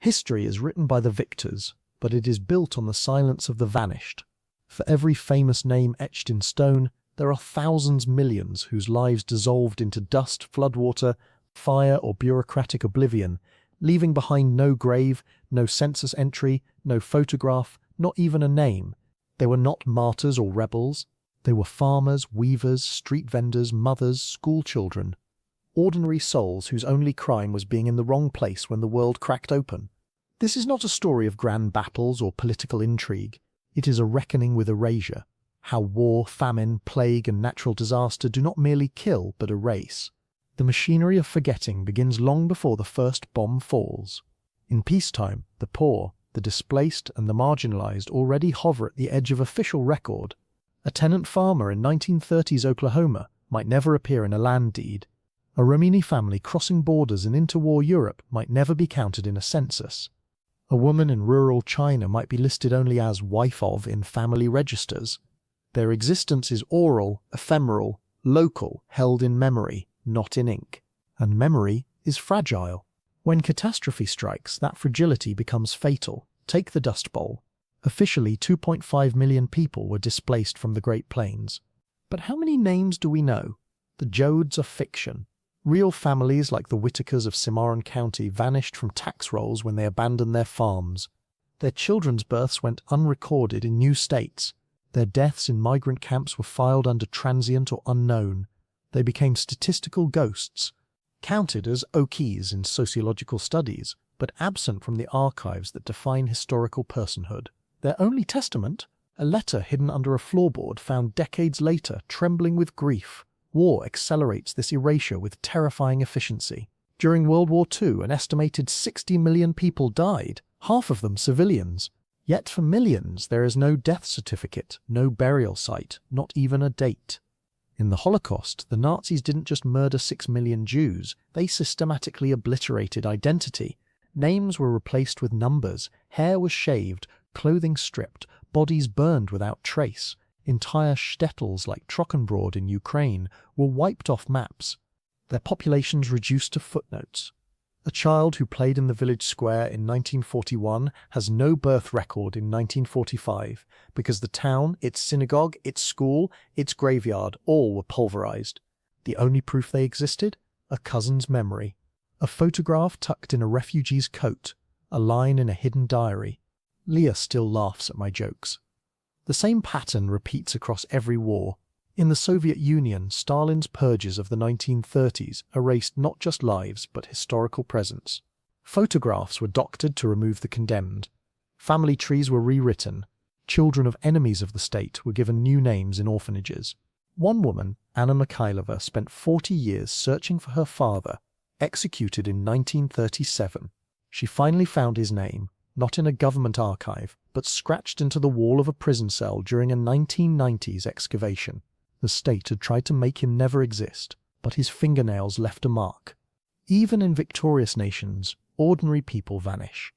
History is written by the victors, but it is built on the silence of the vanished. For every famous name etched in stone, there are thousands, millions whose lives dissolved into dust, floodwater, fire, or bureaucratic oblivion, leaving behind no grave, no census entry, no photograph, not even a name. They were not martyrs or rebels. They were farmers, weavers, street vendors, mothers, schoolchildren. Ordinary souls whose only crime was being in the wrong place when the world cracked open. This is not a story of grand battles or political intrigue. It is a reckoning with erasure. How war, famine, plague, and natural disaster do not merely kill, but erase. The machinery of forgetting begins long before the first bomb falls. In peacetime, the poor, the displaced, and the marginalized already hover at the edge of official record. A tenant farmer in 1930s Oklahoma might never appear in a land deed. A Romani family crossing borders in interwar Europe might never be counted in a census. A woman in rural China might be listed only as wife of in family registers. Their existence is oral, ephemeral, local, held in memory, not in ink. And memory is fragile. When catastrophe strikes, that fragility becomes fatal. Take the Dust Bowl. Officially, 2.5 million people were displaced from the Great Plains. But how many names do we know? The Joads are fiction. Real families like the Whitakers of Cimarron County vanished from tax rolls when they abandoned their farms. Their children's births went unrecorded in new states. Their deaths in migrant camps were filed under transient or unknown. They became statistical ghosts, counted as Okies in sociological studies, but absent from the archives that define historical personhood. Their only testament? A letter hidden under a floorboard found decades later, trembling with grief. War accelerates this erasure with terrifying efficiency. During World War II, an estimated 60 million people died, half of them civilians. Yet for millions, there is no death certificate, no burial site, not even a date. In the Holocaust, the Nazis didn't just murder 6 million Jews, they systematically obliterated identity. Names were replaced with numbers, hair was shaved, clothing stripped, bodies burned without trace. Entire shtetls like Trochenbrod in Ukraine were wiped off maps, their populations reduced to footnotes. A child who played in the village square in 1941 has no birth record in 1945 because the town, its synagogue, its school, its graveyard all were pulverized. The only proof they existed? A cousin's memory. A photograph tucked in a refugee's coat. A line in a hidden diary. Leah still laughs at my jokes. The same pattern repeats across every war. In the Soviet Union, Stalin's purges of the 1930s erased not just lives, but historical presence. Photographs were doctored to remove the condemned. Family trees were rewritten. Children of enemies of the state were given new names in orphanages. One woman, Anna Mikhailova, spent 40 years searching for her father, executed in 1937. She finally found his name, not in a government archive, but scratched into the wall of a prison cell during a 1990s excavation. The state had tried to make him never exist, but his fingernails left a mark. Even in victorious nations, ordinary people vanish.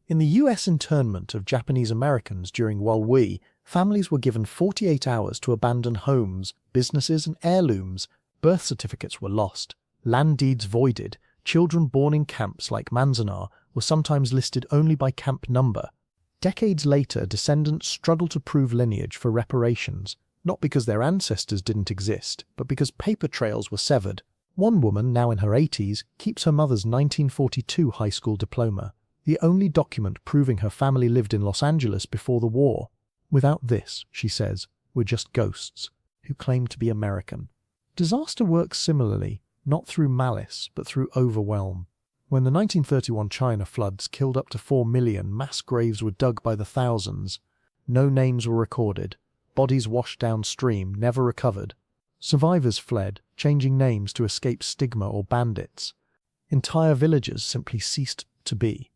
In the US internment of Japanese Americans during World War I, families were given 48 hours to abandon homes, businesses, and heirlooms. Birth certificates were lost, land deeds voided, children born in camps like Manzanar were sometimes listed only by camp number. Decades later, descendants struggle to prove lineage for reparations, not because their ancestors didn't exist, but because paper trails were severed. One woman, now in her 80s, keeps her mother's 1942 high school diploma, the only document proving her family lived in Los Angeles before the war. Without this, she says, we're just ghosts who claim to be American. Disaster works similarly, not through malice, but through overwhelm. When the 1931 China floods killed up to 4 million, mass graves were dug by the thousands. No names were recorded. Bodies washed downstream, never recovered. Survivors fled, changing names to escape stigma or bandits. Entire villages simply ceased to be.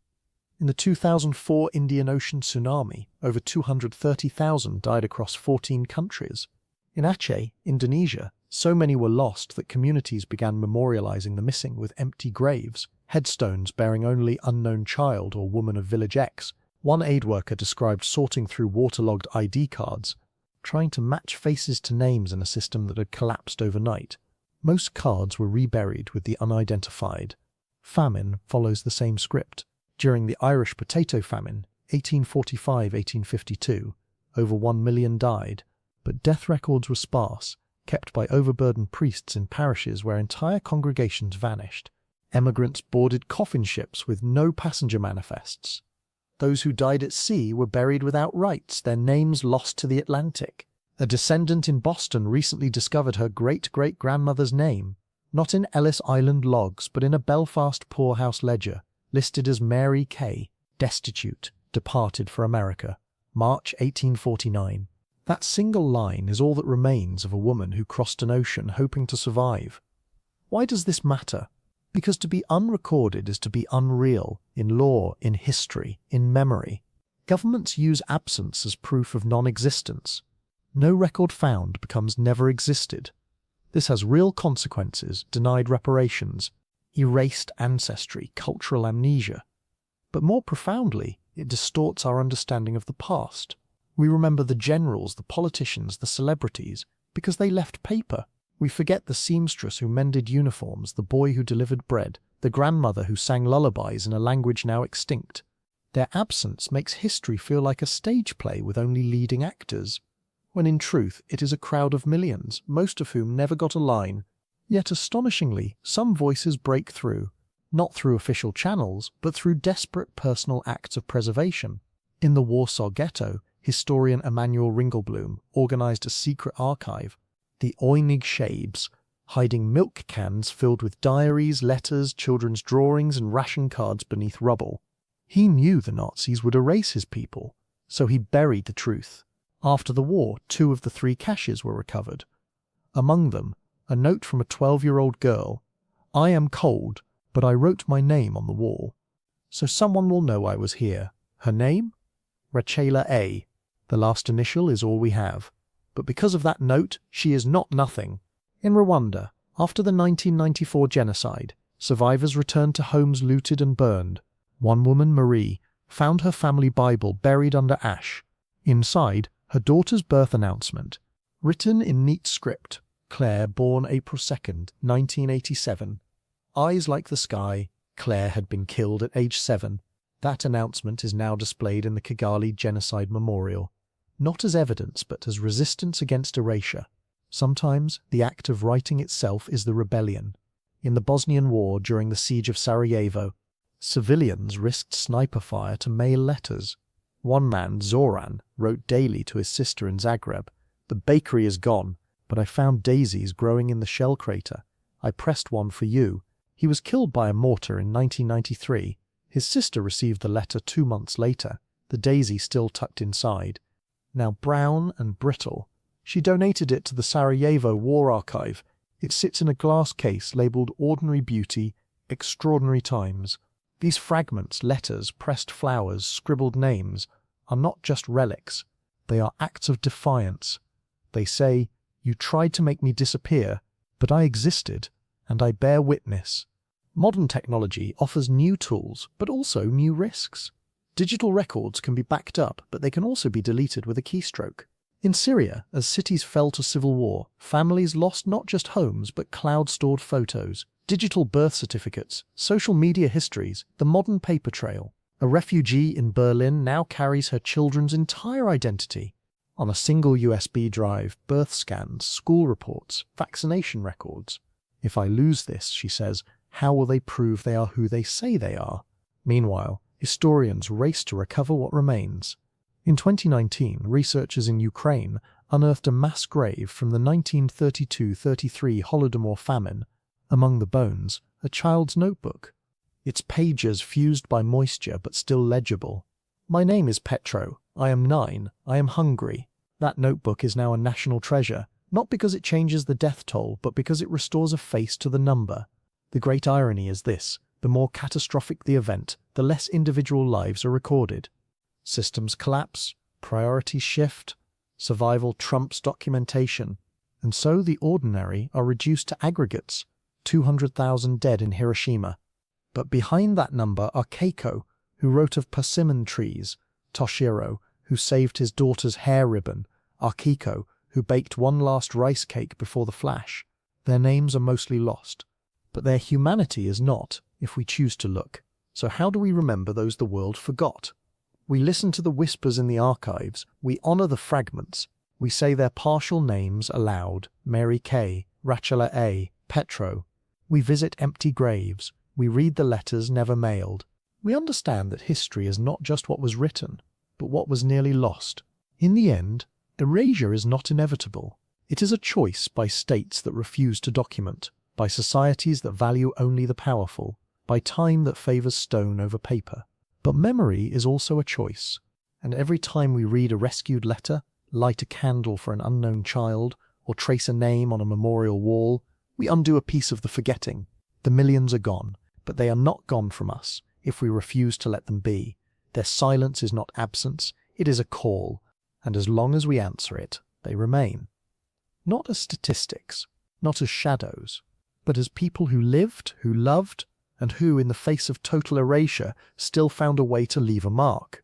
In the 2004 Indian Ocean tsunami, over 230,000 died across 14 countries. In Aceh, Indonesia, so many were lost that communities began memorializing the missing with empty graves, headstones bearing only unknown child or woman of village X. One aid worker described sorting through waterlogged ID cards, trying to match faces to names in a system that had collapsed overnight. Most cards were reburied with the unidentified. Famine follows the same script. During the Irish potato famine, 1845-1852, over 1 million died, but death records were sparse, kept by overburdened priests in parishes where entire congregations vanished. Emigrants boarded coffin ships with no passenger manifests. Those who died at sea were buried without rites, their names lost to the Atlantic. A descendant in Boston recently discovered her great-great-grandmother's name, not in Ellis Island logs but in a Belfast poorhouse ledger, listed as Mary Kay, destitute, departed for America, March 1849. That single line is all that remains of a woman who crossed an ocean hoping to survive. Why does this matter? Because to be unrecorded is to be unreal, in law, in history, in memory. Governments use absence as proof of non-existence. No record found becomes never existed. This has real consequences: denied reparations, erased ancestry, cultural amnesia. But more profoundly, it distorts our understanding of the past. We remember the generals, the politicians, the celebrities, because they left paper. We forget the seamstress who mended uniforms, the boy who delivered bread, the grandmother who sang lullabies in a language now extinct. Their absence makes history feel like a stage play with only leading actors, when in truth it is a crowd of millions, most of whom never got a line. Yet astonishingly, some voices break through, not through official channels, but through desperate personal acts of preservation. In the Warsaw Ghetto, historian Emanuel Ringelblum organized a secret archive, the Oinig Shabes, hiding milk cans filled with diaries, letters, children's drawings and ration cards beneath rubble. He knew the Nazis would erase his people, so he buried the truth. After the war, 2 of the 3 caches were recovered. Among them, a note from a 12-year-old girl: "I am cold, but I wrote my name on the wall, so someone will know I was here." Her name? Rachela A. The last initial is all we have. But because of that note, she is not nothing. In Rwanda, after the 1994 genocide, survivors returned to homes looted and burned. One woman, Marie, found her family Bible buried under ash. Inside, her daughter's birth announcement, written in neat script: Claire, born April 2nd, 1987. Eyes like the sky, Claire had been killed at age 7. That announcement is now displayed in the Kigali Genocide Memorial, not as evidence but as resistance against erasure. Sometimes the act of writing itself is the rebellion. In the Bosnian War, during the siege of Sarajevo, civilians risked sniper fire to mail letters. One man, Zoran, wrote daily to his sister in Zagreb: "The bakery is gone, but I found daisies growing in the shell crater. I pressed one for you." He was killed by a mortar in 1993. His sister received the letter 2 months later, the daisy still tucked inside. Now brown and brittle, she donated it to the Sarajevo War Archive. It sits in a glass case labelled "Ordinary Beauty, Extraordinary Times." These fragments, letters, pressed flowers, scribbled names, are not just relics. They are acts of defiance. They say, "You tried to make me disappear, but I existed, and I bear witness." Modern technology offers new tools, but also new risks. Digital records can be backed up, but they can also be deleted with a keystroke. In Syria, as cities fell to civil war, families lost not just homes, but cloud-stored photos, digital birth certificates, social media histories, the modern paper trail. A refugee in Berlin now carries her children's entire identity on a single USB drive: birth scans, school reports, vaccination records. "If I lose this," she says, "how will they prove they are who they say they are?" Meanwhile, historians race to recover what remains. In 2019, researchers in Ukraine unearthed a mass grave from the 1932-33 Holodomor famine. Among the bones, a child's notebook. Its pages fused by moisture but still legible. "My name is Petro. I am 9. I am hungry." That notebook is now a national treasure, not because it changes the death toll, but because it restores a face to the number. The great irony is this: the more catastrophic the event, the less individual lives are recorded. Systems collapse, priorities shift, survival trumps documentation, and so the ordinary are reduced to aggregates: 200,000 dead in Hiroshima. But behind that number are Keiko, who wrote of persimmon trees; Toshiro, who saved his daughter's hair ribbon; Akiko, who baked one last rice cake before the flash. Their names are mostly lost, but their humanity is not, if we choose to look. So how do we remember those the world forgot? We listen to the whispers in the archives, we honor the fragments, we say their partial names aloud, Mary K., Rachela A., Petro. We visit empty graves, we read the letters never mailed. We understand that history is not just what was written, but what was nearly lost. In the end, erasure is not inevitable. It is a choice by states that refuse to document, by societies that value only the powerful, by time that favors stone over paper. But memory is also a choice, and every time we read a rescued letter, light a candle for an unknown child, or trace a name on a memorial wall, we undo a piece of the forgetting. The millions are gone, but they are not gone from us if we refuse to let them be. Their silence is not absence, it is a call, and as long as we answer it, they remain. Not as statistics, not as shadows, but as people who lived, who loved, and who, in the face of total erasure, still found a way to leave a mark.